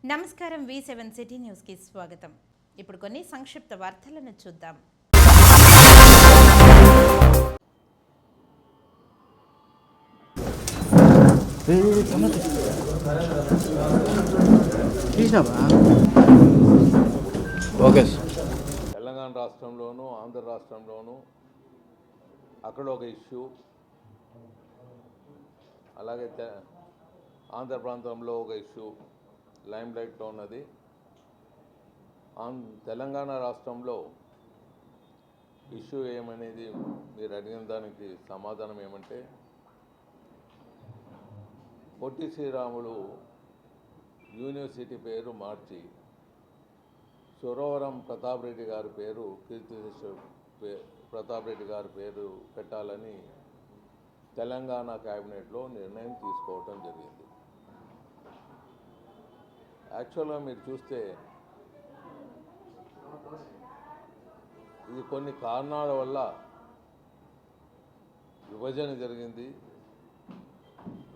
నమస్కారం V7 city న్యూస్కి స్వాగతం. ఇప్పుడు కొన్ని సంక్షిప్త వార్తలను చూద్దాం. తెలంగాణ రాష్ట్రంలోనూ ఆంధ్ర రాష్ట్రంలోనూ అక్కడ ఒక ఇష్యూ, అలాగే ఆంధ్ర ప్రాంతంలో ఒక ఇష్యూ లైమ్ లైట్లో ఉన్నది. తెలంగాణ రాష్ట్రంలో ఇష్యూ ఏమనేది మీరు అడిగిన దానికి సమాధానం ఏమంటే, పొట్టి శ్రీరాములు యూనివర్సిటీ పేరు మార్చి సురవరం ప్రతాప్ రెడ్డి గారి పేరు, ప్రతాప్ రెడ్డి గారి పేరు పెట్టాలని తెలంగాణ క్యాబినెట్లో నిర్ణయం తీసుకోవటం జరిగింది. యాక్చువల్గా మీరు చూస్తే ఇది కొన్ని కారణాల వల్ల విభజన జరిగింది.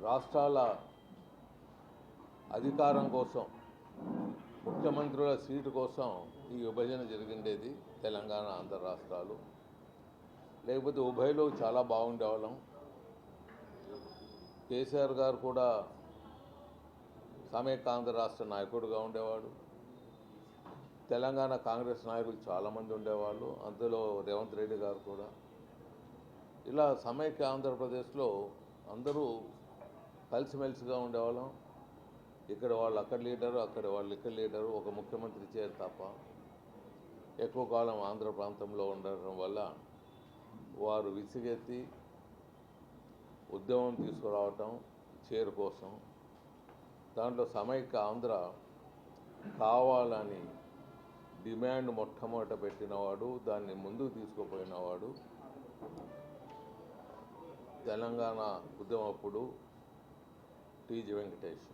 రాష్ట్రాల అధికారం కోసం, ముఖ్యమంత్రుల సీటు కోసం ఈ విభజన జరిగిండేది. తెలంగాణ ఆంధ్ర రాష్ట్రాలు లేకపోతే ఉభయలో చాలా బాగుండేవాళ్ళం. కేసీఆర్ గారు కూడా సమైక్యాంధ్ర రాష్ట్ర నాయకుడిగా ఉండేవాడు. తెలంగాణ కాంగ్రెస్ నాయకులు చాలామంది ఉండేవాళ్ళు, అందులో రేవంత్ రెడ్డి గారు కూడా. ఇలా సమైక్య ఆంధ్రప్రదేశ్లో అందరూ కలిసిమెలిసిగా ఉండేవాళ్ళం. ఇక్కడ వాళ్ళు అక్కడ లీడరు, అక్కడ వాళ్ళు ఇక్కడ లీడరు, ఒక ముఖ్యమంత్రి చేరు తప్ప. ఎక్కువ కాలం ఆంధ్ర ప్రాంతంలో ఉండటం వల్ల వారు విసిగెత్తి ఉద్యమం తీసుకురావటం చేరు కోసం. దాంట్లో సమైక్య ఆంధ్ర కావాలని డిమాండ్ మొట్టమొదట పెట్టినవాడు, దాన్ని ముందుకు తీసుకుపోయినవాడు తెలంగాణ ఉద్యమప్పుడు టీజీ వెంకటేష్.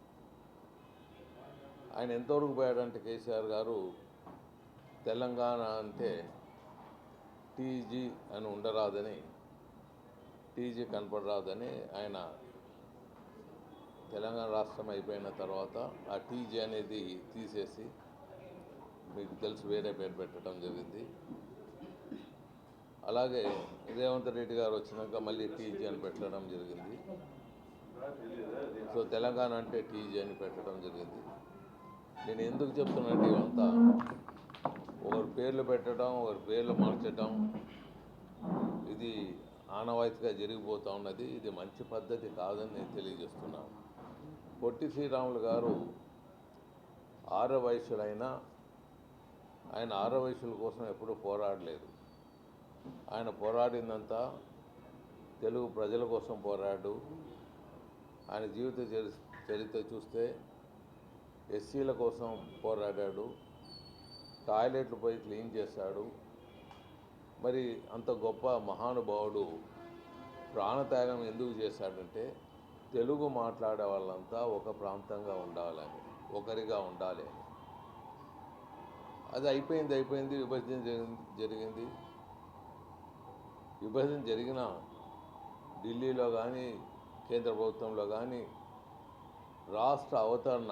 ఆయన ఎంతవరకు పోయాడంటే, కేసీఆర్ గారు తెలంగాణ అంటే టీజీ అని ఉండరాదని, టీజీ కనపడరాదని ఆయన తెలంగాణ రాష్ట్రం అయిపోయిన తర్వాత ఆ టీజీ అనేది తీసేసి మీకు తెలుసు వేరే పేరు పెట్టడం జరిగింది. అలాగే రేవంత్ రెడ్డి గారు వచ్చినాక మళ్ళీ టీజీ అని పెట్టడం జరిగింది. సో తెలంగాణ అంటే టీజీ అని పెట్టడం జరిగింది. నేను ఎందుకు చెప్తున్నట్టు ఇవంతా ఒకరి పేర్లు పెట్టడం, ఒకరి పేర్లు మార్చడం, ఇది ఆనవాయితీగా జరిగిపోతూ ఉన్నది. ఇది మంచి పద్ధతి కాదని నేను తెలియజేస్తున్నాను. పొట్టి శ్రీరాములు గారు ఆర్యవైశ్యులైనా ఆయన ఆర్యవైశ్యుల కోసం ఎప్పుడూ పోరాడలేదు. ఆయన పోరాడిందంతా తెలుగు ప్రజల కోసం పోరాడు. ఆయన జీవిత చరిత్ర చూస్తే ఎస్సీల కోసం పోరాడాడు, టాయిలెట్లు పోయి క్లీన్ చేశాడు. మరి అంత గొప్ప మహానుభావుడు ప్రాణత్యాగం ఎందుకు చేశాడంటే, తెలుగు మాట్లాడే వాళ్ళంతా ఒక ప్రాంతంగా ఉండాలని, ఒకరిగా ఉండాలి అని. అది అయిపోయింది. విభజన జరిగింది. విభజన జరిగిన ఢిల్లీలో కానీ, కేంద్ర ప్రభుత్వంలో కానీ రాష్ట్ర అవతరణ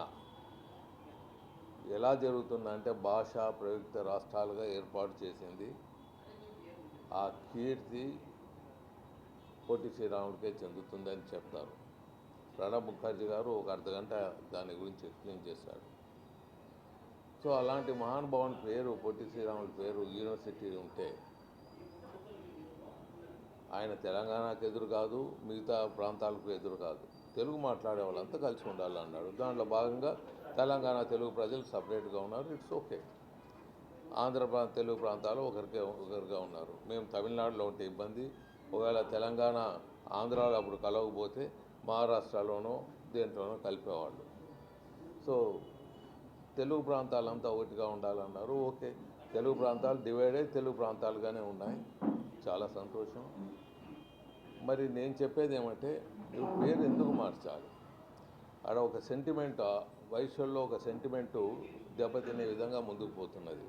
ఎలా జరుగుతుందంటే భాషా ప్రయుక్త రాష్ట్రాలుగా ఏర్పాటు చేసింది. ఆ కీర్తి పొట్టి శ్రీరాముడికే చెందుతుందని చెప్తారు. ప్రణబ్ ముఖర్జీ గారు ఒక అర్ధగంట దాని గురించి ఎక్స్ప్లెయిన్ చేశాడు. సో అలాంటి మహానుభావుని పేరు, పొట్టి శ్రీరాముడి పేరు యూనివర్సిటీ ఉంటే ఆయన తెలంగాణకు ఎదురు కాదు, మిగతా ప్రాంతాలకు ఎదురు కాదు. తెలుగు మాట్లాడే వాళ్ళంతా కలిసి ఉండాలన్నాడు. దాంట్లో భాగంగా తెలంగాణ తెలుగు ప్రజలు సపరేట్గా ఉన్నారు. It's okay. తెలుగు ప్రాంతాలు ఒకరిగా ఉన్నారు. మేము తమిళనాడులో ఉంటే ఇబ్బంది, ఒకవేళ తెలంగాణ ఆంధ్రాలో అప్పుడు కలవకపోతే మహారాష్ట్రలోనో దేంట్లోనో కలిపేవాళ్ళు. సో తెలుగు ప్రాంతాలంతా ఒకటిగా ఉండాలన్నారు. ఓకే, తెలుగు ప్రాంతాలు డివైడ్ అయ్యి తెలుగు ప్రాంతాలుగానే ఉన్నాయి. చాలా సంతోషం. మరి నేను చెప్పేది ఏమంటే, పేరు ఎందుకు మార్చాలి? అక్కడ ఒక సెంటిమెంట్, వైశ్యుల్లో ఒక సెంటిమెంటు దెబ్బతినే విధంగా ముందుకు పోతున్నది.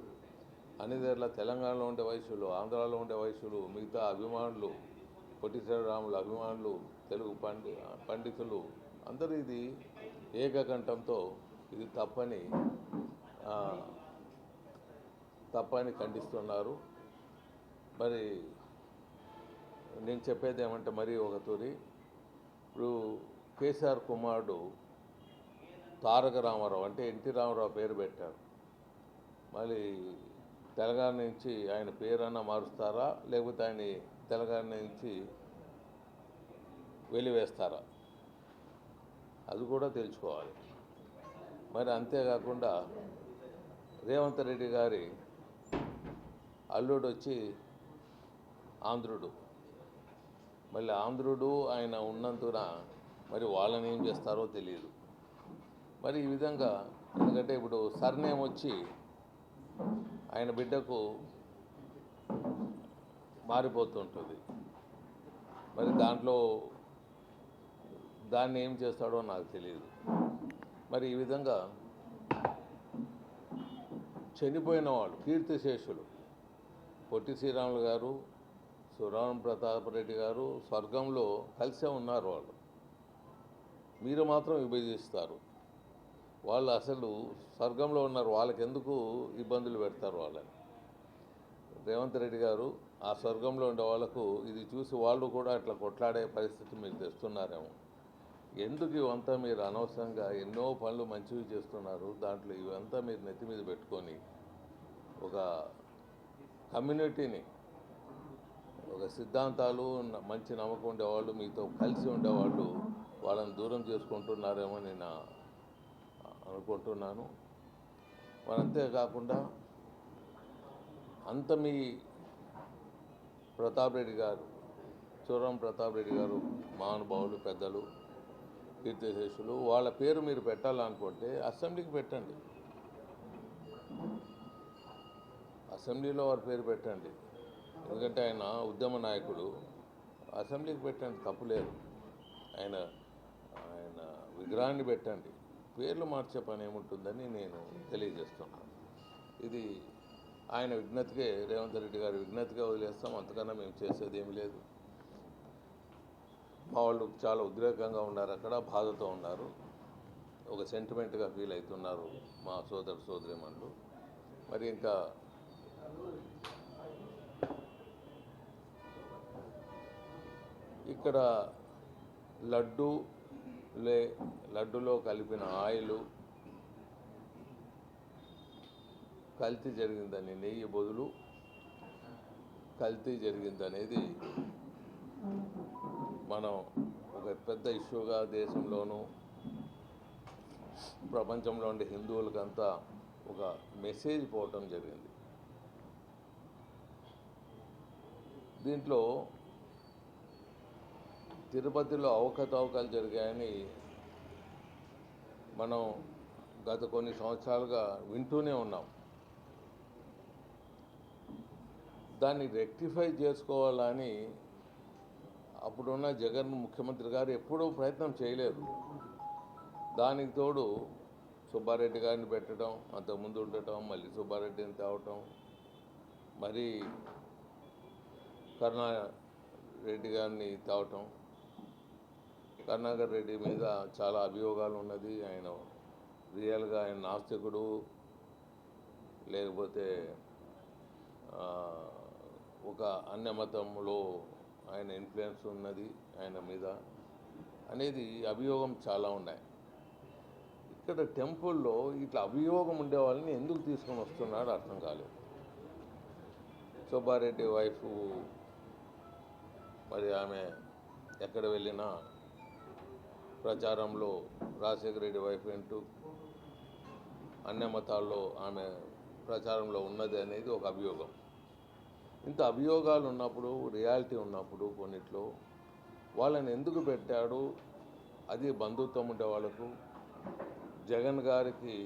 అన్నిదేర్ల తెలంగాణలో ఉండే వైశ్యులు, ఆంధ్రాలో ఉండే వైశ్యులు, మిగతా అభిమానులు, పొట్టి శ్రీరాములు అభిమానులు, తెలుగు పండితులు అందరూ ఇది ఏకకంఠంతో ఇది ఆ, తప్పని ఖండిస్తున్నారు. మరి నేను చెప్పేది ఏమంటే మరీ ఒక తూరి ఇప్పుడు కేసీఆర్ కుమారుడు తారక రామారావు అంటే ఎన్టీ రామారావు పేరు పెట్టారు. మళ్ళీ తెలంగాణ నుంచి ఆయన పేరన్నా మారుస్తారా, లేకపోతే ఆయన తెలంగాణ నుంచి వెలివేస్తారా, అది కూడా తెలుసుకోవాలి. మరి అంతేకాకుండా రేవంత్ రెడ్డి గారి అల్లుడు వచ్చి ఆంధ్రుడు. మళ్ళీ ఆంధ్రుడు ఆయన ఉన్నందున మరి వాళ్ళని ఏం చేస్తారో తెలియదు. మరి ఈ విధంగా ఎందుకంటే ఇప్పుడు సర్నేమ్ వచ్చి ఆయన బిడ్డకు మారిపోతుంటుంది. మరి దాన్ని ఏం చేస్తాడో నాకు తెలియదు. మరి ఈ విధంగా చనిపోయిన వాళ్ళు కీర్తిశేషులు పొట్టి శ్రీరాములు గారు, సురాం ప్రతాప్ రెడ్డి గారు స్వర్గంలో కలిసే ఉన్నారు. వాళ్ళు మీరు మాత్రం విభజిస్తారు. వాళ్ళు అసలు స్వర్గంలో ఉన్నారు, వాళ్ళకి ఎందుకు ఇబ్బందులు పెడతారు వాళ్ళని? రేవంత్ రెడ్డి గారు ఆ స్వర్గంలో ఉండే వాళ్ళకు ఇది చూసి వాళ్ళు కూడా అట్లా కొట్లాడే పరిస్థితి మీరు తెస్తున్నారేమో. ఎందుకు ఇవంతా మీరు అనవసరంగా ఎన్నో పనులు మంచివి చేస్తున్నారు, దాంట్లో ఇవంతా మీరు నెత్తి మీద పెట్టుకొని ఒక కమ్యూనిటీని, ఒక సిద్ధాంతాలు మంచి నమ్మకం ఉండేవాళ్ళు, మీతో కలిసి ఉండేవాళ్ళు వాళ్ళని దూరం చేసుకుంటున్నారేమో నేను అనుకుంటున్నాను. మరి అంతేకాకుండా అంత మీ ప్రతాప్ రెడ్డి గారు, చూరం ప్రతాప్ రెడ్డి గారు మహానుభావులు, పెద్దలు, కీర్తిశేషులు, వాళ్ళ పేరు మీరు పెట్టాలనుకుంటే అసెంబ్లీకి పెట్టండి, అసెంబ్లీలో వారి పేరు పెట్టండి. ఎందుకంటే ఆయన ఉద్యమ నాయకుడు, అసెంబ్లీకి పెట్టండి, తప్పులేదు. ఆయన విగ్రహాన్ని పెట్టండి, పేర్లు మార్చే పని ఏముంటుందని నేను తెలియజేస్తున్నాను. ఇది ఆయన విజ్ఞతకే, రేవంత్ రెడ్డి గారి విజ్ఞతగా వదిలేస్తాం, అంతకన్నా మేము చేసేది ఏమీ లేదు. మా వాళ్ళు చాలా ఉద్రేకంగా ఉన్నారు, అక్కడ బాధతో ఉన్నారు, ఒక సెంటిమెంట్గా ఫీల్ అవుతున్నారు మా సోదరిమణులు. మరి ఇంకా ఇక్కడ లడ్డులో కలిపిన ఆయిల్ కల్తీ జరిగిందని, నెయ్యి బదులు కల్తీ జరిగిందనేది మనం ఒక పెద్ద ఇష్యూగా దేశంలోనూ ప్రపంచంలో ఉండే హిందువులకంతా ఒక మెసేజ్ పోవటం జరిగింది. దీంట్లో తిరుపతిలో అవకతవకలు జరిగాయని మనం గత కొన్ని సంవత్సరాలుగా వింటూనే ఉన్నాం. దాన్ని రెక్టిఫై చేసుకోవాలని అప్పుడున్న జగన్ ముఖ్యమంత్రి గారు ఎప్పుడూ ప్రయత్నం చేయలేదు. దానికి తోడు సుబ్బారెడ్డి గారిని పెట్టడం, అంతకుముందు ఉండటం, మళ్ళీ సుబ్బారెడ్డిని తేవటం, మరి కరుణారెడ్డి గారిని తేవటం. కరుణాకర్ రెడ్డి మీద చాలా అభియోగాలు ఉన్నది. ఆయన రియల్గా ఆయన నాస్తికుడు, లేకపోతే ఒక అన్య మతంలో ఆయన ఇన్ఫ్లుయెన్స్ ఉన్నది ఆయన మీద అనేది అభియోగం చాలా ఉన్నాయి. ఇక్కడ టెంపుల్లో ఇట్లా అభియోగం ఉండే వాళ్ళని ఎందుకు తీసుకొని వస్తున్నాడో అర్థం కాలేదు. సుబ్బారెడ్డి వైఫ్ మరి ఆమె ఎక్కడ వెళ్ళినా ప్రచారంలో రాజశేఖర రెడ్డి వైఫ్ అంటూ అన్య మతాల్లో ఆమె ప్రచారంలో ఉన్నది అనేది ఒక అభియోగం. ఇంత అభియోగాలు ఉన్నప్పుడు, రియాలిటీ ఉన్నప్పుడు కొన్నిట్లో వాళ్ళని ఎందుకు పెట్టాడు? అది బంధుత్వం ఉండే వాళ్ళకు, జగన్ గారికి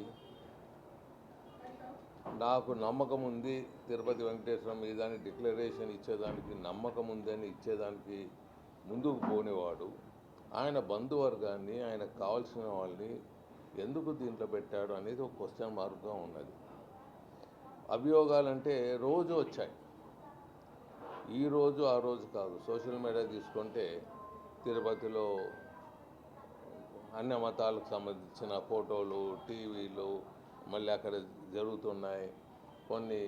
నాకు నమ్మకం ఉంది తిరుపతి వెంకటేశ్వరం మీద అని డిక్లరేషన్ ఇచ్చేదానికి, నమ్మకం ఉందని ఇచ్చేదానికి ముందుకు పోనేవాడు. ఆయన బంధువర్గాన్ని, ఆయనకు కావాల్సిన వాళ్ళని ఎందుకు దీంట్లో పెట్టాడు అనేది ఒక క్వశ్చన్ మార్క్గా ఉన్నది. అభియోగాలంటే రోజు వచ్చాయి, ఈ రోజు ఆ రోజు కాదు. సోషల్ మీడియా తీసుకుంటే తిరుపతిలో అన్ని మతాలకు సంబంధించిన ఫోటోలు టీవీలు మళ్ళీ అక్కడ జరుగుతున్నాయి. కొన్ని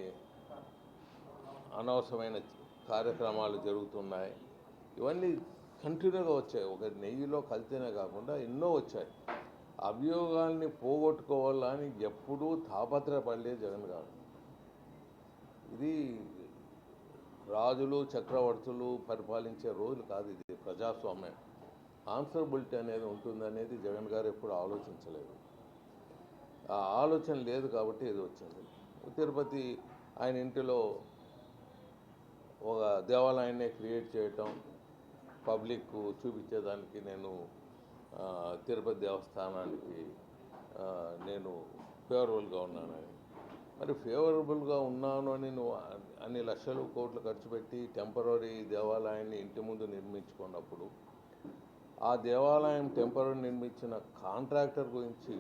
అనవసరమైన కార్యక్రమాలు జరుగుతున్నాయి. ఇవన్నీ కంటిన్యూగా వచ్చాయి. ఒక నెయ్యిలో కల్తీనే కాకుండా ఎన్నో వచ్చాయి. అభియోగాల్ని పోగొట్టుకోవాలని ఎప్పుడూ తాపత్రయపడలే జగన్ గారు. ఇది రాజులు చక్రవర్తులు పరిపాలించే రోజులు కాదు. ఇది ప్రజాస్వామ్యం. ఆన్సరబిలిటీ అనేది ఉంటుందనేది జగన్ గారు ఎప్పుడు ఆలోచించలేదు. ఆ ఆలోచన లేదు కాబట్టి ఇది వచ్చింది. తిరుపతి ఆయన ఇంటిలో ఒక దేవాలయాన్ని క్రియేట్ చేయటం, పబ్లిక్ చూపించేదానికి నేను తిరుపతి దేవస్థానానికి నేను ఫేవరబుల్గా ఉన్నానని. మరి ఫేవరబుల్గా ఉన్నాను అని నువ్వు అన్ని లక్షలు కోట్లు ఖర్చు పెట్టి టెంపరరీ దేవాలయాన్ని ఇంటి ముందు నిర్మించుకున్నప్పుడు ఆ దేవాలయం టెంపరరీ నిర్మించిన కాంట్రాక్టర్ గురించి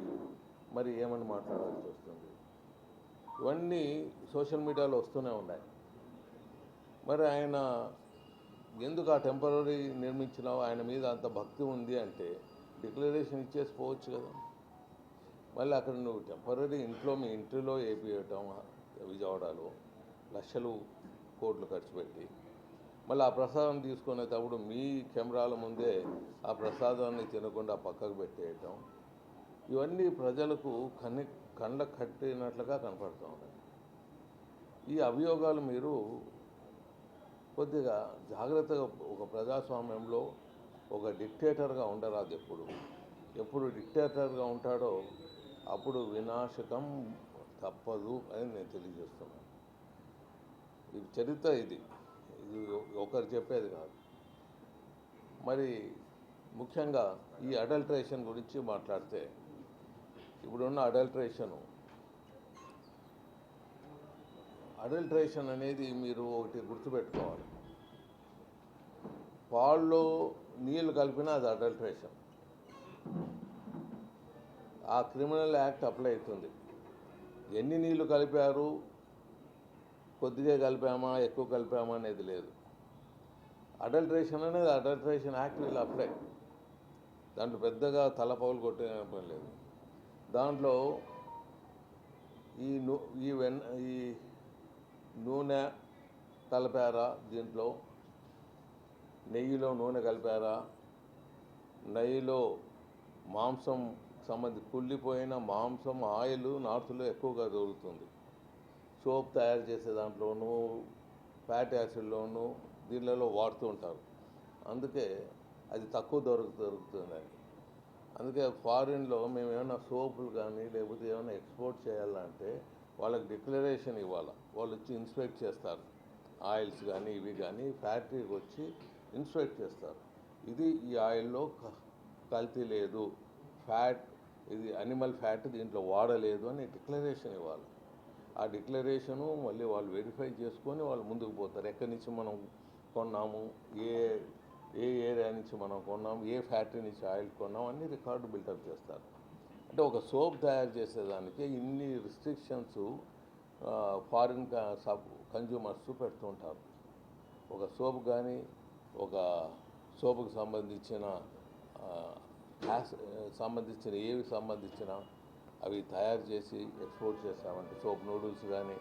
మరి ఏమని మాట్లాడాల్సి వస్తుంది? ఇవన్నీ సోషల్ మీడియాలో వస్తూనే ఉన్నాయి. మరి ఆయన ఎందుకు ఆ టెంపరరీ నిర్మించినావు, ఆయన మీద అంత భక్తి ఉంది అంటే డిక్లరేషన్ ఇచ్చేసి పోవచ్చు కదా. మళ్ళీ అక్కడ నువ్వు టెంపరరీ ఇంట్లో మీ ఇంటిలో వేపియటం విజయవాడలో లక్షలు కోట్లు ఖర్చు పెట్టి మళ్ళీ ఆ ప్రసాదం తీసుకునేటప్పుడు మీ కెమెరాల ముందే ఆ ప్రసాదాన్ని తినకుండా పక్కకు పెట్టేయటం, ఇవన్నీ ప్రజలకు కళ్ళకు కట్టినట్లుగా కనపడుతూ ఉన్నాయి. ఈ అభియోగాలు మీరు కొద్దిగా జాగ్రత్తగా, ఒక ప్రజాస్వామ్యంలో ఒక డిక్టేటర్గా ఉండరాదు. ఎప్పుడు డిక్టేటర్గా ఉంటాడో అప్పుడు వినాశకం తప్పదు అని నేను తెలియజేస్తున్నాను. ఇది చరిత్ర, ఇది ఒకరు చెప్పేది కాదు. మరి ముఖ్యంగా ఈ అడల్ట్రేషన్ గురించి మాట్లాడితే, ఇప్పుడున్న అడల్ట్రేషన్ అనేది మీరు ఒకటి గుర్తుపెట్టుకోవాలి. పాల్లో నీళ్ళు కలిపినా అది అడల్ట్రేషన్. ఆ క్రిమినల్ యాక్ట్ అప్లై అవుతుంది. ఎన్ని నీళ్లు కలిపారు, కొద్దిగా కలిపామా ఎక్కువ కలిపామా అనేది లేదు. అడల్ట్రేషన్ అనేది అడల్ట్రేషన్ యాక్ట్ వీళ్ళు అప్లై. దాంట్లో పెద్దగా తలపౌలు కొట్టే పని లేదు. దాంట్లో ఈ నూనె కలిపారా, దీంట్లో నెయ్యిలో నూనె కలిపారా, నెయ్యిలో మాంసం కుళ్ళిపోయిన మాంసం ఆయిల్ నార్త్లో ఎక్కువగా దొరుకుతుంది. సోప్ తయారు చేసే దాంట్లోనూ ఫ్యాటీ యాసిడ్లోనూ దీనిలలో వాడుతూ ఉంటారు. అందుకే అది తక్కువ దొరుకుతుంది. అందుకే ఫారిన్లో మేము ఏమైనా సోపులు కానీ లేకపోతే ఏమైనా ఎక్స్పోర్ట్ చేయాలంటే వాళ్ళకి డిక్లరేషన్ ఇవ్వాలి. వాళ్ళు వచ్చి ఇన్స్పెక్ట్ చేస్తారు. ఆయిల్స్ కానీ ఇవి కానీ ఫ్యాక్టరీకి వచ్చి ఇన్స్పెక్ట్ చేస్తారు. ఈ ఆయిల్లో కల్తీ లేదు, ఫ్యాట్ ఇది అనిమల్ ఫ్యాట్ దీంట్లో వాడలేదు అని డిక్లరేషన్ ఇవ్వాలి. ఆ డిక్లరేషను మళ్ళీ వాళ్ళు వెరిఫై చేసుకొని వాళ్ళు ముందుకు పోతారు. ఎక్కడి నుంచి మనం కొన్నాము, ఏ ఏరియా నుంచి మనం కొన్నాము, ఏ ఫ్యాక్టరీ నుంచి ఆయిల్ కొన్నాము అన్ని రికార్డు బిల్డప్ చేస్తారు. అంటే ఒక సోప్ తయారు చేసేదానికి ఇన్ని రిస్ట్రిక్షన్స్ ఫారిన్ కన్జ్యూమర్స్ పెడుతుంటారు. ఒక సోప్ కానీ ఒక సోపుకి సంబంధించిన అవి తయారు చేసి ఎక్స్పోర్ట్ చేస్తామంటే సోప్ నూడిల్స్ కానీ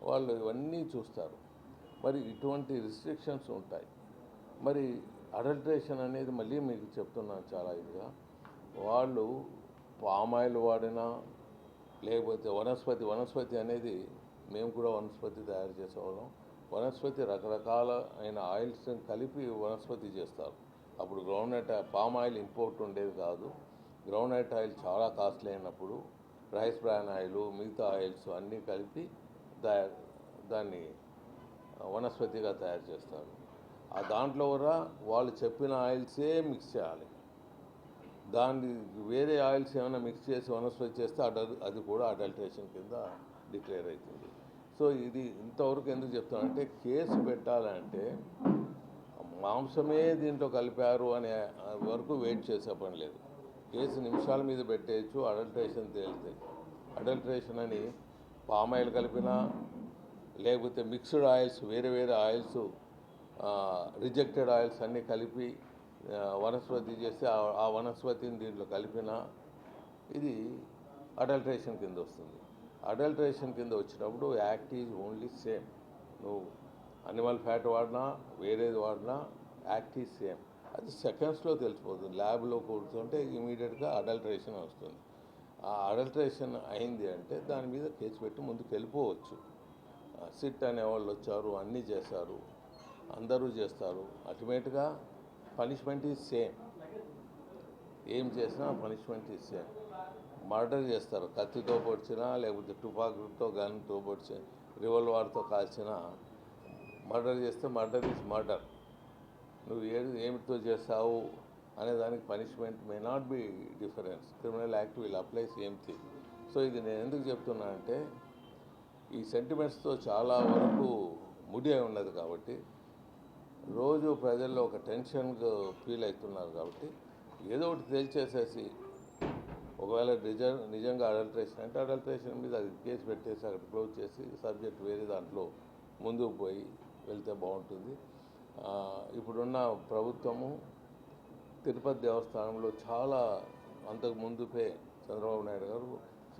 వాళ్ళు ఇవన్నీ చూస్తారు. మరి ఇటువంటి రిస్ట్రిక్షన్స్ ఉంటాయి. మరి అడల్ట్రేషన్ అనేది మళ్ళీ మీకు చెప్తున్నాను చాలా ఇదిగా, వాళ్ళు పామాయిల్ వాడినా లేకపోతే వనస్పతి అనేది మేము కూడా వనస్పతి తయారు చేసేవాళ్ళం. వనస్పతి రకరకాల అయిన ఆయిల్స్ని కలిపి వనస్పతి చేస్తారు. అప్పుడు గ్రౌండ్నట్ పామ్ ఆయిల్ ఇంపోర్ట్ ఉండేది కాదు. గ్రౌండ్నట్ ఆయిల్ చాలా కాస్ట్లీ అయినప్పుడు రైస్ బ్రాన్ ఆయిల్ మిగతా ఆయిల్స్ అన్నీ కలిపి దాన్ని వనస్పతిగా తయారు చేస్తారు. ఆ దాంట్లో కూడా వాళ్ళు చెప్పిన ఆయిల్సే మిక్స్ చేయాలి. దాన్ని వేరే ఆయిల్స్ ఏమైనా మిక్స్ చేసి వనస్పతి చేస్తే అది కూడా అడల్ట్రేషన్ కింద డిక్లేర్ అవుతుంది. సో ఇది ఇంతవరకు ఎందుకు చెప్తానంటే, కేసు పెట్టాలంటే మాంసమే దీంట్లో కలిపారు అనే వరకు వెయిట్ చేసే పని లేదు. కేసు నిమిషాల మీద పెట్టేయచ్చు, అడల్ట్రేషన్ తేలితే. అడల్ట్రేషన్ అని పామాయిల్ కలిపినా లేకపోతే మిక్స్డ్ ఆయిల్స్ వేరే ఆయిల్స్ రిజెక్టెడ్ ఆయిల్స్ అన్నీ కలిపి వనస్పతి చేస్తే ఆ వనస్పతిని దీంట్లో కలిపిన ఇది అడల్ట్రేషన్ కింద వస్తుంది. అడల్ట్రేషన్ కింద వచ్చినప్పుడు యాక్ట్ ఈజ్ ఓన్లీ సేమ్. నువ్వు అనిమల్ ఫ్యాట్ వాడినా వేరేది వాడినా యాక్ట్ ఈజ్ సేమ్. అది సెకండ్స్లో తెలిసిపోతుంది. ల్యాబ్లో కూర్చుంటే ఇమీడియట్గా అడల్ట్రేషన్ వస్తుంది. ఆ అడల్ట్రేషన్ అయింది అంటే దాని మీద కేసు పెట్టి ముందుకు వెళ్ళిపోవచ్చు. సిట్ అనేవాళ్ళు వచ్చారు, అన్నీ చేశారు, అందరూ చేస్తారు. అల్టిమేట్గా పనిష్మెంట్ ఈజ్ సేమ్. ఏం చేసినా పనిష్మెంట్ ఈజ్ సేమ్. మర్డర్ చేస్తారు, కత్తితో పొడిచినా లేకపోతే తుపాకులతో గన్తో పొడిచి రివాల్వర్తో కాల్చినా మర్డర్ చేస్తే మర్డర్ ఈజ్ మర్డర్. నువ్వు ఏమిటితో చేస్తావు అనే దానికి punishment may not be difference. Criminal act will apply same thing. So ఇది నేను ఎందుకు చెప్తున్నా అంటే ఈ సెంటిమెంట్స్తో చాలా వరకు ముడి అయి ఉన్నది కాబట్టి రోజు ప్రజల్లో ఒక టెన్షన్ ఫీల్ అవుతున్నారు కాబట్టి ఏదో ఒకటి తేల్చేసేసి ఒకవేళ నిజంగా అడల్ట్రేషన్ అంటే అడల్ట్రేషన్ మీద అది కేసు పెట్టేసి అక్కడ క్లోజ్ చేసి సబ్జెక్ట్ వేరే దాంట్లో ముందుకు పోయి వెళ్తే బాగుంటుంది. ఇప్పుడున్న ప్రభుత్వము తిరుపతి దేవస్థానంలో చాలా అంతకు ముందుపే చంద్రబాబు నాయుడు గారు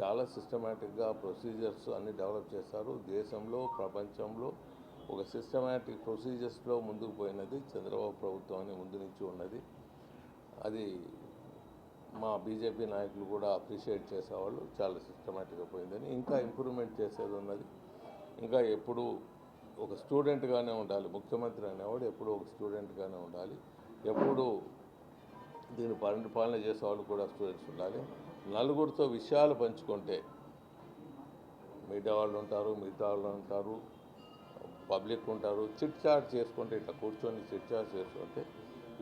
చాలా సిస్టమేటిక్గా ప్రొసీజర్స్ అన్నీ డెవలప్ చేశారు. దేశంలో ప్రపంచంలో ఒక సిస్టమేటిక్ ప్రొసీజర్స్లో ముందుకు పోయినది చంద్రబాబు ప్రభుత్వం అని ముందు నుంచి ఉన్నది. అది మా బీజేపీ నాయకులు కూడా అప్రిషియేట్ చేసేవాళ్ళు. చాలా సిస్టమేటిక్గా పోయిందని. ఇంకా ఇంప్రూవ్మెంట్ చేసేది ఉన్నది. ఇంకా ఎప్పుడు ఒక స్టూడెంట్గానే ఉండాలి. ముఖ్యమంత్రి అనేవాడు ఎప్పుడు ఒక స్టూడెంట్గానే ఉండాలి. ఎప్పుడు దీన్ని పరిపాలన చేసేవాళ్ళు కూడా స్టూడెంట్స్ ఉండాలి. నలుగురితో విషయాలు పంచుకుంటే మీడియా వాళ్ళు ఉంటారు, మిగతా వాళ్ళు ఉంటారు, పబ్లిక్ ఉంటారు. చిట్ చాట్ చేసుకుంటే ఇట్లా కూర్చొని చిట్ చాట్ చేసుకుంటే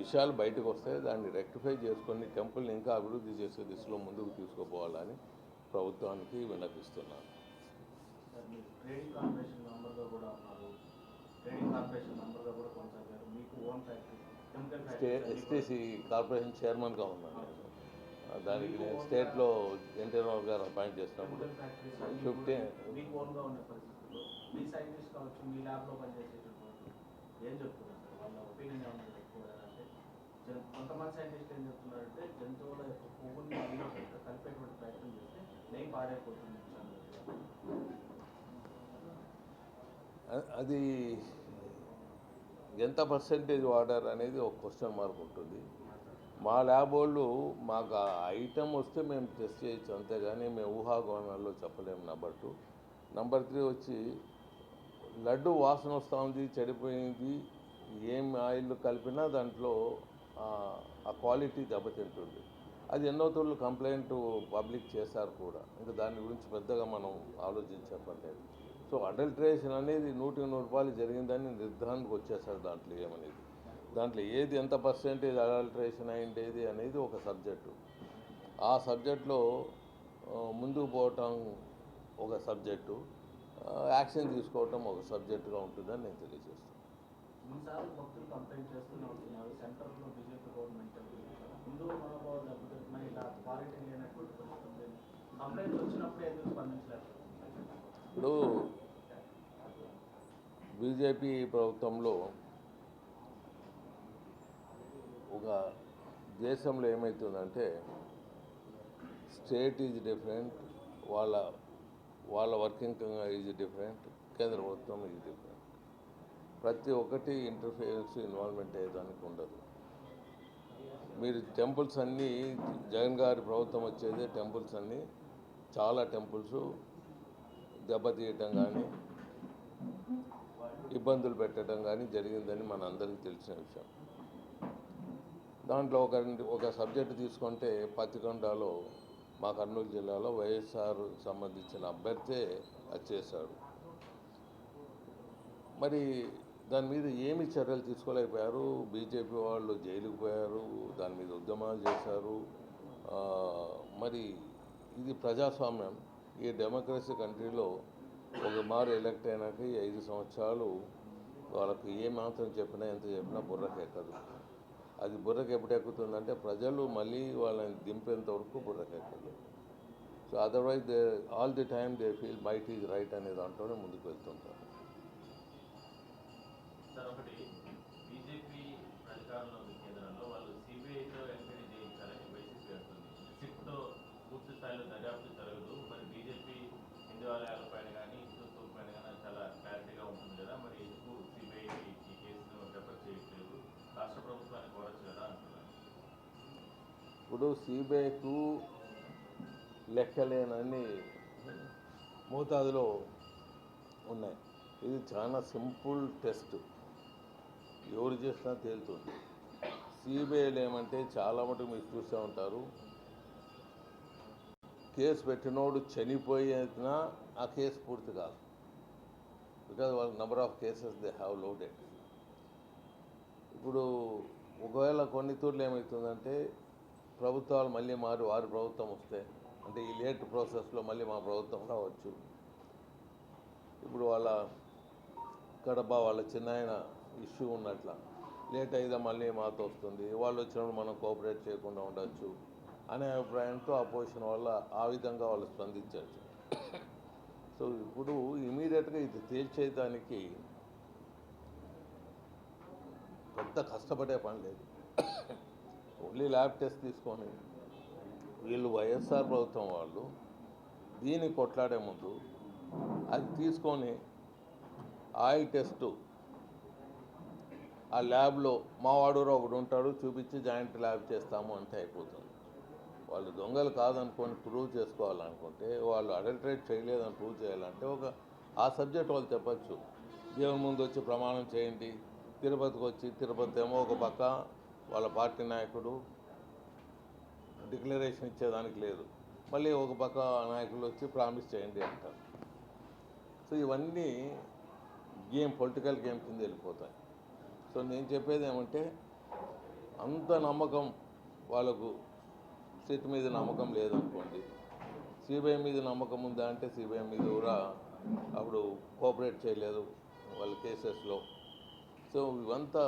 విషయాలు బయటకు వస్తాయి. దాన్ని రెక్టిఫై చేసుకొని టెంపుల్ని ఇంకా అభివృద్ధి చేసే దిశలో ముందుకు తీసుకుపోవాలని ప్రభుత్వానికి విన్నపిస్తున్నాను. ట్రేడింగ్ కార్పొరేషన్ మెంబర్గా కూడా ఉన్నారు. ట్రేడింగ్ కార్పొరేషన్ మెంబర్గా కూడా కొనసాగారు. మీకు own factory chemical factory STC corporation చైర్మన్గా ఉన్నాను నేను. దానికి నేను స్టేట్లో ఎన్టీఆర్ గారు అపాయింట్ చేసినప్పుడు 15 మీకు ఓన్గా ఉన్న పరిస్థితుల్లో మీ సైంటిస్ట్ కావచ్చు, మీ ల్యాబ్లో పనిచేసేటటువంటి ఏం చెప్తున్నారు సార్? వాళ్ళ ఒపీనియన్ ఏమన్నా ఎక్కువ అంటే కొంతమంది సైంటిస్ట్ ఏం చెప్తున్నారంటే జంతువుల యొక్క పువ్వుని అందులో కలిపేటువంటి ప్రయత్నం చేస్తే నెయ్యి పాడైపోతుంది. అది ఎంత పర్సెంటేజ్ వాడారు అనేది ఒక క్వశ్చన్ మార్క్ ఉంటుంది. మా ల్యాబ్ వాళ్ళు మాకు ఆ ఐటమ్ వస్తే మేము టెస్ట్ చేయొచ్చు, అంతేగాని మేము ఊహాగానాల్లో చెప్పలేము. నెంబర్ 2. నెంబర్ 3 వచ్చి లడ్డు వాసన వస్తూ ఉంది, చెడిపోయింది, ఏం ఆయిల్ కలిపినా దాంట్లో ఆ క్వాలిటీ దెబ్బతింటుంది. అది ఎన్నో తోళ్ళు కంప్లైంట్ పబ్లిక్ చేశారు కూడా. ఇంకా దాని గురించి పెద్దగా మనం ఆలోచించలేదు. సో అడల్ట్రేషన్ అనేది 100% జరిగిందని నిర్ధారణకు వచ్చేసారు. దాంట్లో ఏమనేది, దాంట్లో ఏది ఎంత పర్సెంటేజ్ అడల్ట్రేషన్ అయిండేది అనేది ఒక సబ్జెక్టు. ఆ సబ్జెక్ట్లో ముందుకు పోవటం ఒక సబ్జెక్టు, యాక్షన్ తీసుకోవటం ఒక సబ్జెక్టుగా ఉంటుందని నేను తెలియజేస్తాను. కొన్నిసార్లు భక్తులు కంప్లైంట్ చేస్తూనే ఉంటున్నారు. సెంటర్లో బీజేపీ గవర్నమెంట్ హిందూ మనోభావాలు దెబ్బతింటున్నాయి, ఇలా క్వాలిటీ లేనటువంటి పరిస్థితి. కంప్లైంట్ వచ్చినప్పుడు ఎందుకు స్పందించలేదు? ఇప్పుడు బీజేపీ ప్రభుత్వంలో ఒక దేశంలో ఏమవుతుందంటే స్టేట్ ఈజ్ డిఫరెంట్, వాళ్ళ వర్కింగ్ ఈజ్ డిఫరెంట్, కేంద్ర ప్రభుత్వం ఈజ్ డిఫరెంట్. ప్రతి ఒక్కటి ఇంటర్ఫియరెన్స్ ఇన్వాల్వ్మెంట్ అయ్యేదానికి ఉండదు. మీరు టెంపుల్స్ అన్నీ జగన్ గారి ప్రభుత్వం వచ్చేదే టెంపుల్స్ అన్నీ చాలా టెంపుల్స్ దెబ్బతీయటం కానీ ఇబ్బందులు పెట్టడం కానీ జరిగిందని మన అందరికీ తెలిసిన విషయం. దాంట్లో ఒక సబ్జెక్టు తీసుకుంటే పత్తికొండలో మా కర్నూలు జిల్లాలో వైఎస్ఆర్ సంబంధించిన అభ్యర్థే అది చేశాడు. మరి దాని మీద ఏమి చర్యలు తీసుకోలేకపోయారు. బీజేపీ వాళ్ళు జైలుకు పోయారు, దాని మీద ఉద్యమాలు చేశారు. మరి ఇది ప్రజాస్వామ్యం. ఈ డెమోక్రసీ కంట్రీలో ఒక మారు ఎలక్ట్ అయినాక 5 సంవత్సరాలు వాళ్ళకి ఏమాత్రం చెప్పినా ఎంత చెప్పినా బుర్రకు ఎక్కదు. అది బుర్రకు ఎప్పుడు ఎక్కుతుందంటే ప్రజలు మళ్ళీ వాళ్ళని దింపేంత వరకు బుర్రకు ఎక్కదు. So otherwise all the time they feel might is right అనే దాంట్లోనే ముందుకు వెళ్తుంటారు. సార్, ఒకటి బీజేపీ అధికారంలో కేంద్రంలో వాళ్ళు ఇప్పుడు సిబిఐకు లెక్కలేనన్ని మోతాదులో ఉన్నాయి. ఇది చాలా సింపుల్ టెస్ట్, ఎవరు చేసినా తేలుతుంది. సిబిఐలు ఏమంటే చాలా మటుకు మీరు చూస్తూ ఉంటారు, కేసు పెట్టినోడు చనిపోయినా ఆ కేసు పూర్తి కాదు. బికాజ్ వాళ్ళ number of cases they have loaded. ఇప్పుడు ఒకవేళ కొన్ని తూర్లు ఏమవుతుందంటే ప్రభుత్వాలు మళ్ళీ మారి వారి ప్రభుత్వం వస్తే, అంటే ఈ లేట్ ప్రాసెస్లో మళ్ళీ మా ప్రభుత్వం రావచ్చు. ఇప్పుడు వాళ్ళ కడప వాళ్ళ చిన్నాయన ఇష్యూ ఉన్నట్ల లేట్ అయితే మళ్ళీ మాతో వస్తుంది, వాళ్ళు వచ్చినప్పుడు మనం కోఆపరేట్ చేయకుండా ఉండొచ్చు అనే అభిప్రాయంతో అపోజిషన్ వల్ల ఆ విధంగా వాళ్ళు స్పందించవచ్చు. సో ఇప్పుడు ఇమీడియట్గా ఇది తేల్చేయడానికి పెద్ద కష్టపడే పని లేదు. ఓన్లీ ల్యాబ్ టెస్ట్ తీసుకొని వీళ్ళు వైఎస్ఆర్ ప్రభుత్వం వాళ్ళు దీన్ని కొట్లాడే ముందు అది తీసుకొని ఆయిల్ టెస్టు ఆ ల్యాబ్లో మావాడు ఒకడు ఉంటాడు చూపించి జాయింట్ ల్యాబ్ చేస్తాము అంటే అయిపోతుంది. వాళ్ళు దొంగలు కాదనుకొని ప్రూవ్ చేసుకోవాలనుకుంటే, వాళ్ళు అడల్టరేట్ చేయలేదని ప్రూవ్ చేయాలంటే ఆ సబ్జెక్ట్ వాళ్ళు చెప్పచ్చు. దేవుని ముందు వచ్చి ప్రమాణం చేయండి, తిరుపతికి వచ్చి తిరుపతి ఏమో ఒక పక్క వాళ్ళ పార్టీ నాయకుడు డిక్లరేషన్ ఇచ్చేదానికి లేదు, మళ్ళీ ఒక పక్క నాయకులు వచ్చి ప్రామిస్ చేయండి అంటారు. సో ఇవన్నీ పొలిటికల్ గేమ్ కింద వెళ్ళిపోతాయి. సో నేను చెప్పేది ఏమంటే, అంత నమ్మకం వాళ్ళకు సిట్ మీద నమ్మకం లేదనుకోండి, సిబిఐ మీద నమ్మకం ఉందా అంటే సిబిఐ మీద కూడా అప్పుడు కోఆపరేట్ చేయలేదు వాళ్ళ కేసెస్లో. సో ఇవంతా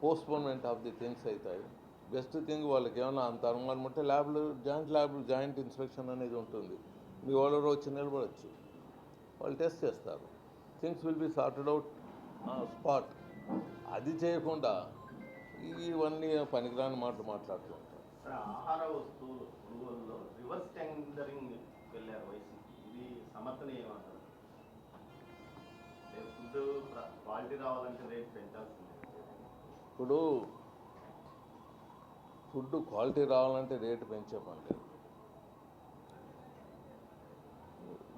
పోస్ట్పోన్మెంట్ ఆఫ్ ది థింగ్స్ అవుతాయి. బెస్ట్ థింగ్ వాళ్ళకి ఏమైనా అంత అనుమానం ఉంటే జాయింట్ ఇన్స్పెక్షన్ అనేది ఉంటుంది. మీ వాళ్ళు వచ్చి నిలబడవచ్చు, వాళ్ళు టెస్ట్ చేస్తారు, things will be sorted out spot. అది చేయకుండా ఇవన్నీ పనికిరాని మాటలు మాట్లాడుతూ ఉంటారు. ఆహార వస్తువులు కొనుగోలులో రివర్స్ టెండరింగ్ వెళ్ళారు వైసీపీ, ఇది సమర్థనీయమంటారు? ఫుడ్ క్వాలిటీ రావాలంటే రేట్ పెంచాల్సిందే. ఇప్పుడు ఫుడ్ క్వాలిటీ రావాలంటే రేటు పెంచే పని లేదు.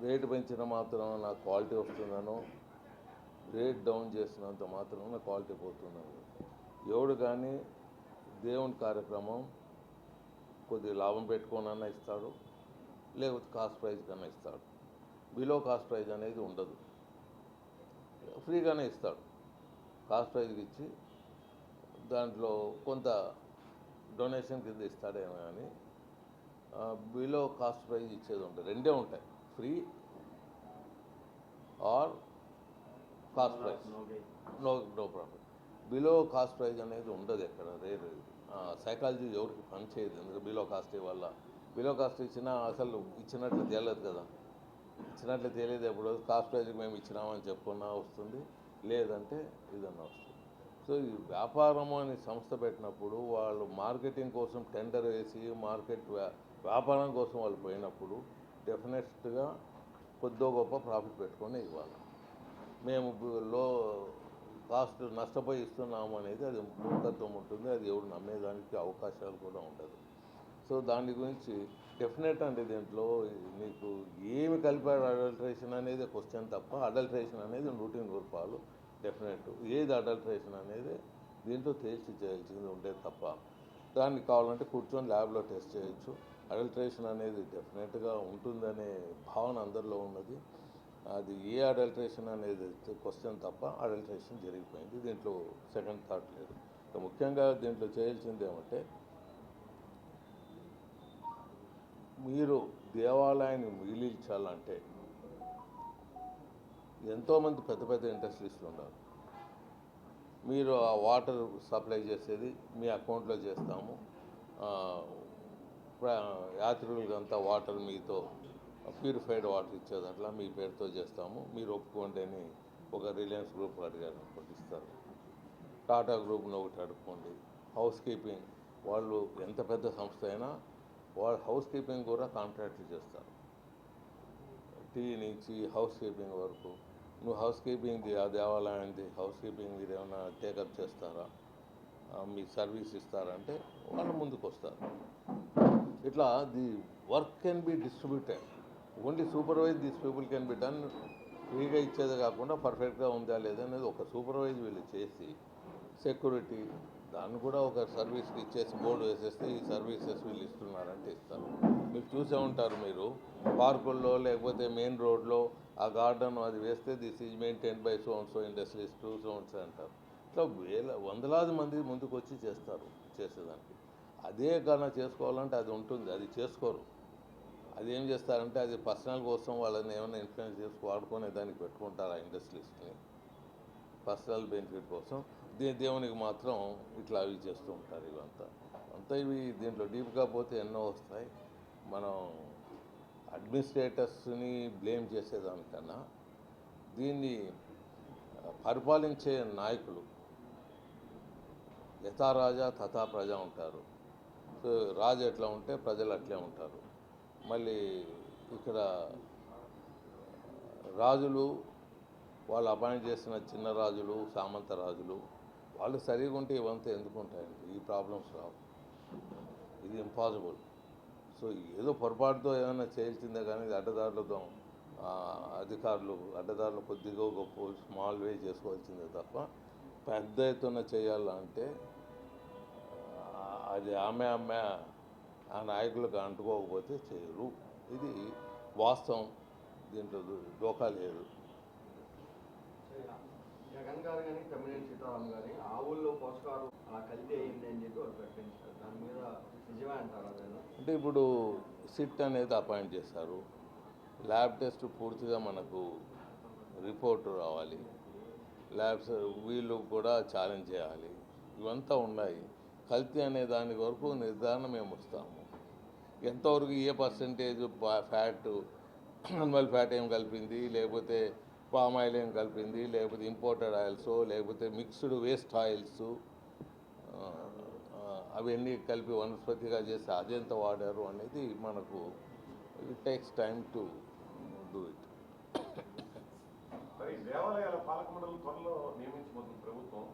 రేటు పెంచిన మాత్రం నా క్వాలిటీ వస్తుందనో, రేట్ డౌన్ చేసినంత మాత్రం నా క్వాలిటీ పోతుందనో. ఎవడు కానీ దేవుని కార్యక్రమం కొద్దిగా లాభం పెట్టుకోనన్నా ఇస్తాడు, లేకపోతే కాస్ట్ ప్రైజ్ కన్నా ఇస్తాడు. బిలో కాస్ట్ ప్రైజ్ అనేది ఉండదు, ఫ్రీగానే ఇస్తాడు. కాస్ట్ ప్రైజ్కి ఇచ్చి దాంట్లో కొంత డొనేషన్ కింద ఇస్తాడేమో కానీ బిలో కాస్ట్ ప్రైజ్ ఇచ్చేది ఉంటుంది. రెండే ఉంటాయి, free or cost price, no profit. Below cost price అనేది ఉండదు ఎక్కడ, రేర్. సైకాలజీ ఎవరికి పని చేయదు, ఎందుకంటే బిలో కాస్ట్ వల్ల. బిలో కాస్ట్ ఇచ్చినా అసలు ఇచ్చినట్లు తేలదు కదా, ఇచ్చినట్లు తెలియదు. ఎప్పుడు కాస్ట్ ప్రైజ్కి మేము ఇచ్చినామని చెప్పుకున్నా వస్తుంది, లేదంటే ఇదన్నా వస్తుంది. సో ఈ వ్యాపారం అని సంస్థ పెట్టినప్పుడు వాళ్ళు మార్కెటింగ్ కోసం టెండర్ వేసి వ్యాపారం కోసం వాళ్ళు పోయినప్పుడు డెఫినెట్గా కొద్దో గొప్ప ప్రాఫిట్ పెట్టుకొని ఇవ్వాలి. మేము కాస్ట్ నష్టపోయి ఇస్తున్నాము అనేది అది మూర్ఖత్వం ఉంటుంది, అది ఎవరు నమ్మేదానికి అవకాశాలు కూడా ఉండదు. సో దాని గురించి డెఫినెట్ అంటే దీంట్లో నీకు ఏమి కలిపాడు అడల్ట్రేషన్ అనేది క్వశ్చన్ తప్ప, అడల్ట్రేషన్ అనేది రూటీన్ రూపాలు డెఫినెట్. ఏది అడల్ట్రేషన్ అనేది దీంట్లో తేల్చి చేయాల్సింది ఉండేది తప్ప, దానికి కావాలంటే కూర్చొని ల్యాబ్లో టెస్ట్ చేయొచ్చు. అడల్ట్రేషన్ అనేది డెఫినెట్గా ఉంటుందనే భావన అందరిలో ఉన్నది. అది ఏ అడల్ట్రేషన్ అనేది క్వశ్చన్ తప్ప, అడల్ట్రేషన్ జరిగిపోయింది, దీంట్లో సెకండ్ థాట్ లేదు. ముఖ్యంగా దీంట్లో చేయాల్సింది ఏమంటే, మీరు దేవాలయాన్ని మిగిలించాలంటే ఎంతోమంది పెద్ద పెద్ద ఇండస్ట్రీస్లు ఉన్నారు. మీరు ఆ వాటర్ సప్లై చేసేది మీ అకౌంట్లో చేస్తాము, యాత్రికులకంతా వాటర్ మీతో ప్యూరిఫైడ్ వాటర్ ఇచ్చేదట్లా మీ పేరుతో చేస్తాము, మీరు ఒప్పుకోండి అని ఒక రిలయన్స్ గ్రూప్ అడిగారు అనుకోండి, ఇస్తారు. టాటా గ్రూప్ను ఒకటి అడుక్కోండి. హౌస్ కీపింగ్ వాళ్ళు ఎంత పెద్ద సంస్థ అయినా వాళ్ళు హౌస్ కీపింగ్ కూడా కాంట్రాక్ట్లు చేస్తారు. టీ నుంచి హౌస్ కీపింగ్ వరకు. నువ్వు హౌస్ కీపింగ్ది ఆ దేవాలయానికి హౌస్ కీపింగ్ మీరు ఏమైనా టేకప్ చేస్తారా, మీ సర్వీస్ ఇస్తారంటే వాళ్ళు ముందుకు వస్తారు. ఇట్లా the work can be distributed, only supervise this people can be done. ఫ్రీగా ఇచ్చేది కాకుండా పర్ఫెక్ట్గా ఉందా లేదా అనేది ఒక సూపర్వైజ్ వీళ్ళు చేసి, సెక్యూరిటీ దాన్ని కూడా ఒక సర్వీస్కి ఇచ్చేసి బోర్డు వేసేస్తే ఈ సర్వీసెస్ వీళ్ళు ఇస్తున్నారంటే ఇస్తారు. మీరు చూసే ఉంటారు, మీరు పార్కుల్లో లేకపోతే మెయిన్ రోడ్లో ఆ గార్డెన్ అది వేస్తే this is maintain by so and so industries two so and so అంటారు. ఇట్లా వందలాది మంది ముందుకు వచ్చి చేస్తారు చేసేదానికి. అదే కన్నా చేసుకోవాలంటే అది ఉంటుంది, అది చేసుకోరు. అది ఏం చేస్తారంటే అది పర్సనల్ కోసం వాళ్ళని ఏమైనా ఇన్ఫ్లుయెన్స్ చేసి వాడుకొని దానికి పెట్టుకుంటారు ఆ ఇండస్ట్రీస్ని పర్సనల్ బెనిఫిట్ కోసం. దేవునికి మాత్రం ఇట్లా అవి చేస్తూ ఉంటారు. ఇవంతా ఇవి దీంట్లో డీప్గా పోతే ఎన్నో వస్తాయి. మనం అడ్మినిస్ట్రేటర్స్ని బ్లేమ్ చేసేదానికన్నా దీన్ని పరిపాలించే నాయకులు యథా రాజా తథా ప్రజ ఉంటారు. సో రాజు ఎట్లా ఉంటే ప్రజలు అట్లే ఉంటారు. మళ్ళీ ఇక్కడ రాజులు వాళ్ళు అపాయింట్ చేసిన చిన్న రాజులు, సామంత రాజులు వాళ్ళు సరిగా ఉంటే ఇవంతా ఎందుకు ఉంటాయండి? ఈ ప్రాబ్లమ్స్ రావు. ఇది ఇంపాసిబుల్. సో ఏదో పొరపాటుతో ఏమైనా చేయాల్సిందే కానీ ఇది అడ్డదారులతో అడ్డదారులు కొద్దిగా గొప్ప స్మాల్ వే చేసుకోవాల్సిందే తప్ప పెద్ద ఎత్తున చేయాలంటే అది ఆమె ఆ నాయకులకు అంటుకోకపోతే చేయరు. ఇది వాస్తవం, దీంట్లో డోకా లేదు. జగన్ గారు కానీ తమ్మినేని సీతారాం కానీ ఆ ఊళ్ళో పోషకాలు అలా కల్తీ అయింది అని చెప్పి వాళ్ళు ప్రకటించారు. దాని మీద నిజమే అంటారు అదేనా? అంటే ఇప్పుడు సిట్ అనేది అపాయింట్ చేశారు. ల్యాబ్ టెస్ట్ పూర్తిగా మనకు రిపోర్ట్ రావాలి. ల్యాబ్స్ వీళ్ళు కూడా ఛాలెంజ్ చేయాలి. ఇవంతా ఉన్నాయి. కల్తీ అనే దాని వరకు నిర్ధారణ మేము వస్తాము. ఎంతవరకు ఏ పర్సంటేజ్ ఫ్యాట్, యానిమల్ ఫ్యాట్ ఏం కలిపింది, లేకపోతే పామ్ ఆయిల్ ఏం కలిపింది, లేకపోతే ఇంపోర్టెడ్ ఆయిల్స్, లేకపోతే మిక్స్డ్ వేస్ట్ ఆయిల్స్ అవన్నీ కలిపి వనస్పతిగా చేసి అదెంత వాడారు అనేది మనకు it takes time to do it. మరి దేవాలయాల పాలక మండలి త్వరలో నియమించబోతుంది ప్రభుత్వం.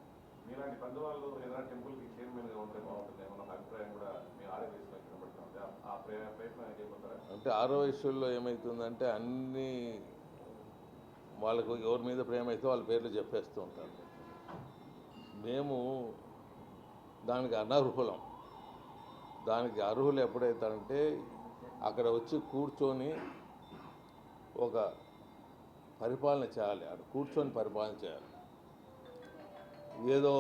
మీలాంటి పెద్దవాళ్ళు ఏదైనా టెంపుల్కి చైర్మన్గా ఉంటే బాగుంటుంది ఏమన్నా అభిప్రాయం కూడా మీ ఆరోగ్య కనబడుతుంది. ఆ ప్రయత్నం చేయబోతారా? అంటే ఆరో ఇష్యూల్లో ఏమవుతుందంటే అన్నీ వాళ్ళకు ఎవరి మీద ప్రేమ అయితే వాళ్ళ పేర్లు చెప్పేస్తూ ఉంటారు. మేము దానికి అనర్హులం. దానికి అర్హులు ఎప్పుడైతారంటే అక్కడ వచ్చి కూర్చొని ఒక పరిపాలన చేయాలి. అక్కడ కూర్చొని పరిపాలన చేయాలి. ఏదో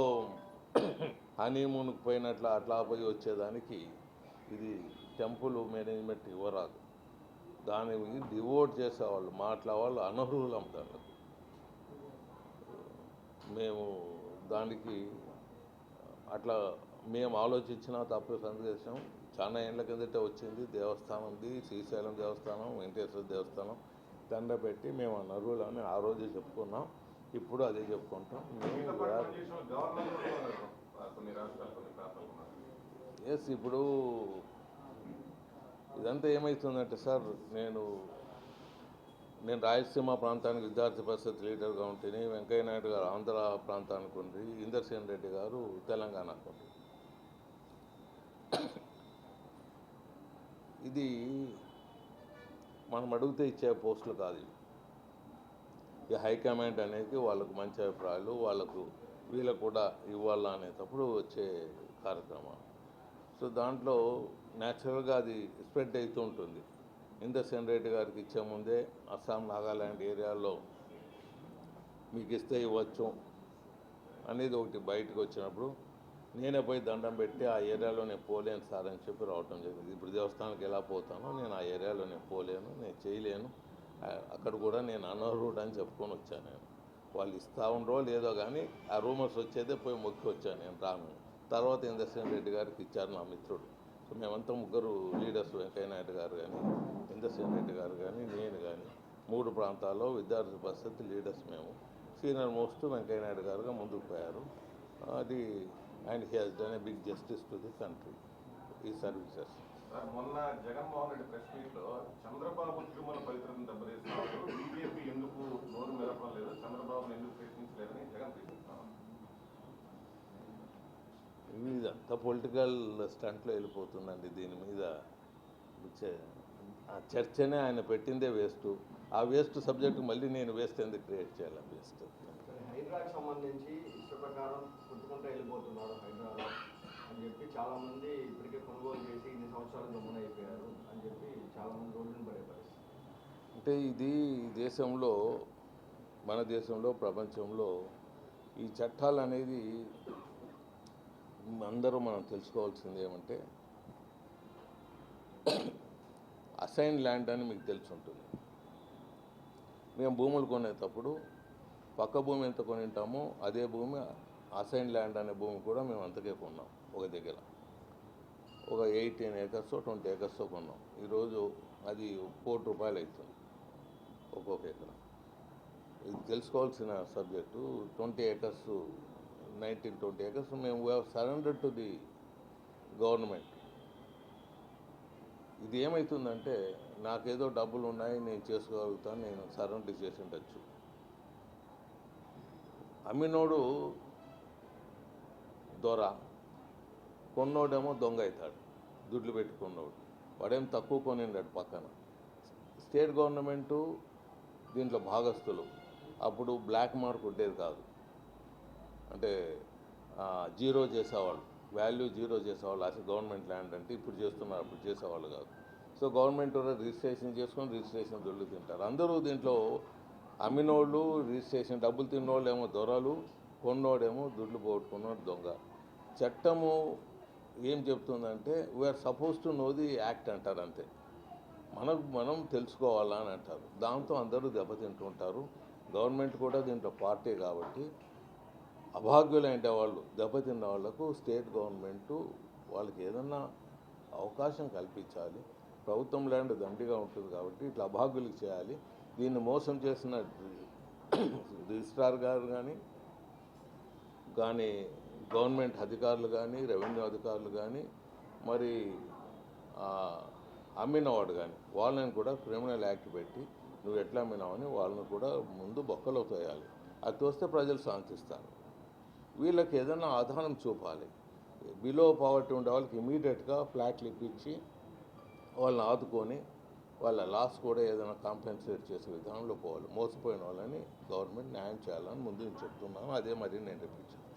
హనీమూన్కి పోయినట్లు అట్లా పోయి వచ్చేదానికి ఇది టెంపుల్ మేనేజ్మెంట్ ఇవ్వరాదు. దానికి డివోట్ చేసేవాళ్ళు వాళ్ళు అనర్హులం. దానికి మేము దానికి అట్లా మేము ఆలోచించిన తప్పు సందేశం చాలా ఏళ్ళ కిందటే వచ్చింది. దేవస్థానంది, శ్రీశైలం దేవస్థానం, వెంకటేశ్వర దేవస్థానం దండ పెట్టి మేము అనర్హులని ఆ రోజే చెప్పుకున్నాం. ఇప్పుడు అదే చెప్పుకుంటాం. ఎస్, ఇప్పుడు ఇదంతా ఏమవుతుందంటే సార్, నేను రాయలసీమ ప్రాంతానికి విద్యార్థి పరిషత్ లీడర్గా ఉంటేనే, వెంకయ్య నాయుడు గారు ఆంధ్ర ప్రాంతానికి ఉంది, ఇందర్సేన్ రెడ్డి గారు తెలంగాణకు ఉంది. ఇది మనం అడిగితే ఇచ్చే పోస్టులు కాదు. ఈ హైకమాండ్ అనేది వాళ్ళకు మంచి అభిప్రాయాలు వీళ్ళకు కూడా ఇవ్వాలా అనేటప్పుడు వచ్చే కార్యక్రమం. సో దాంట్లో న్యాచురల్గా అది స్ప్రెడ్ అవుతూ ఉంటుంది. ఇందర్సేన్ రెడ్డి గారికి ఇచ్చే ముందే అస్సాం, నాగాల్యాండ్ ఏరియాలో మీకు ఇస్తే ఇవ్వచ్చు అనేది ఒకటి బయటకు వచ్చినప్పుడు నేనే పోయి దండం పెట్టి ఆ ఏరియాలో నేను పోలేను సార్ అని చెప్పి రావటం జరిగింది. ఇప్పుడు దేవస్థానానికి ఎలా పోతానో నేను ఆ ఏరియాలో నేను పోలేను, నేను చేయలేను, అక్కడ కూడా నేను అనర్హుడు అని చెప్పుకొని వచ్చాను. నేను వాళ్ళు ఇస్తూ ఉండరో లేదో కానీ ఆ రూమర్స్ వచ్చేదే పోయి మొక్కి వచ్చాను నేను రాను. తర్వాత ఇందర్సేన్ రెడ్డి గారికి ఇచ్చారు నా మిత్రుడు. సో మేమంతా ముగ్గురు లీడర్స్, వెంకయ్య నాయుడు గారు కానీ, ఇందర్సేన్ రెడ్డి గారు కానీ, నేను కానీ 3 ప్రాంతాల్లో విద్యార్థి పరిషత్ లీడర్స్ మేము. సీనియర్ మోస్ట్ వెంకయ్య నాయుడు గారుగా ముందుకు పోయారు. అది and he has done a big justice to the country ఈ సర్వీసెస్. మొన్న జగన్మోహన్ రెడ్డి ప్రెస్ మీట్లో చంద్రబాబు తిరుమల పవిత్రతను దెబ్బతీస్తున్నారు, బీజేపీ ఎందుకు నోరు మెరపడం లేదు, చంద్రబాబును ఎందుకు ప్రశ్నించలేదని జగన్ ప్రశ్నిస్తున్నారు. వివిధ ఇదంతా పొలిటికల్ స్టంట్లో వెళ్ళిపోతుందండి. దీని మీద ఆ చర్చనే ఆయన పెట్టిందే వేస్ట్. ఆ వేస్ట్ సబ్జెక్టు మళ్ళీ నేను వేస్ట్ ఎందుకు క్రియేట్ చేయాలి? వేస్ట్. హైడ్రాకి సంబంధించి ఇష్ట ప్రకారం కొట్టుకుంటూ వెళ్ళిపోతున్నారు హైదరాబాద్ అని చెప్పి చాలామంది ఇప్పటికే కొనుగోలు చేసి ఇన్ని సంవత్సరాలు గమనం అయిపోయారు అని చెప్పి చాలామంది రోడ్డుని పడే పరిస్థితి. అంటే ఇది దేశంలో, మన దేశంలో, ప్రపంచంలో ఈ చట్టాలు అనేది అందరూ మనం తెలుసుకోవాల్సింది ఏమంటే, అసైన్ ల్యాండ్ అని మీకు తెలిసి ఉంటుంది. మేము భూములు కొనేటప్పుడు పక్క భూమి ఎంత కొని ఉంటామో అదే భూమి అసైన్ ల్యాండ్ అనే భూమి కూడా మేము అంతకే కొన్నాం. ఒక దగ్గర ఒక 18 acres 20 acres కొన్నాం. ఈరోజు అది ₹1 కోటి అవుతుంది ఒక్కొక్క ఎకరం. ఇది తెలుసుకోవాల్సిన సబ్జెక్టు. 20 acres 19-20 acres మేము సరెండర్ టు ది గవర్నమెంట్. ఇది ఏమవుతుందంటే, నాకేదో డబ్బులు ఉన్నాయి, నేను చేసుకోగలుగుతాను, నేను సరెండర్ చేసి ఉండొచ్చు. అమ్మినోడు దొర, కొన్నోడేమో దొంగ అవుతాడు. దుడ్లు పెట్టుకున్నోడు వాడేం తక్కువ కొనిండాడు పక్కన. స్టేట్ గవర్నమెంటు దీంట్లో భాగస్తులు. అప్పుడు బ్లాక్ మార్క్ ఉండేది కాదు. అంటే జీరో చేసేవాళ్ళు, వాల్యూ జీరో చేసేవాళ్ళు. అసలు గవర్నమెంట్ ల్యాండ్ అంటే ఇప్పుడు చేస్తున్నారు, అప్పుడు చేసేవాళ్ళు కాదు. సో గవర్నమెంట్ రిజిస్ట్రేషన్ చేసుకొని రిజిస్ట్రేషన్ దొడ్లు తింటారు అందరూ. దీంట్లో అమ్మినోళ్ళు రిజిస్ట్రేషన్, డబ్బులు తిన్నోళ్ళు ఏమో దొరలు, కొన్నోడేమో దుడ్లు పోగొట్టుకున్నోడు దొంగ. చట్టము ఏం చెప్తుందంటే, we are supposed to know the act అంటారు అంతే. మనం తెలుసుకోవాలా అని అంటారు. దాంతో అందరూ దెబ్బతింటుంటారు. గవర్నమెంట్ కూడా దీంట్లో పార్టీ కాబట్టి అభాగ్యులైన వాళ్ళు, దెబ్బతిన్న వాళ్లకు స్టేట్ గవర్నమెంటు వాళ్ళకి ఏదన్నా అవకాశం కల్పించాలి. ప్రభుత్వం ల్యాండ్ దండిగా ఉంటుంది కాబట్టి ఇట్లా అభాగ్యులకు చేయాలి. దీన్ని మోసం చేసిన రిజిస్ట్రార్ గారు కానీ గవర్నమెంట్ అధికారులు కానీ, రెవెన్యూ అధికారులు కానీ, మరి అమ్మినవాడు కానీ, వాళ్ళని కూడా క్రిమినల్ యాక్ట్ పెట్టి నువ్వు ఎట్లా అమ్మినావని వాళ్ళని కూడా ముందు బొక్కలో తోయాలి. అది తోస్తే ప్రజలు శాంతిస్తారు. వీళ్ళకి ఏదైనా ఆధారం చూపాలి. బిలో పావర్టీ ఉండే వాళ్ళకి ఇమీడియట్గా ఫ్లాట్లు ఇప్పించి వాళ్ళని ఆదుకొని వాళ్ళ లాస్ కూడా ఏదైనా కాంపెన్సేట్ చేసే విధానంలో పోవాలి. మోసపోయిన వాళ్ళని గవర్నమెంట్ న్యాయం చేయాలని ముందు నేను చెప్తున్నాను. అదే మరి నేను రిపీట్ చేస్తాను.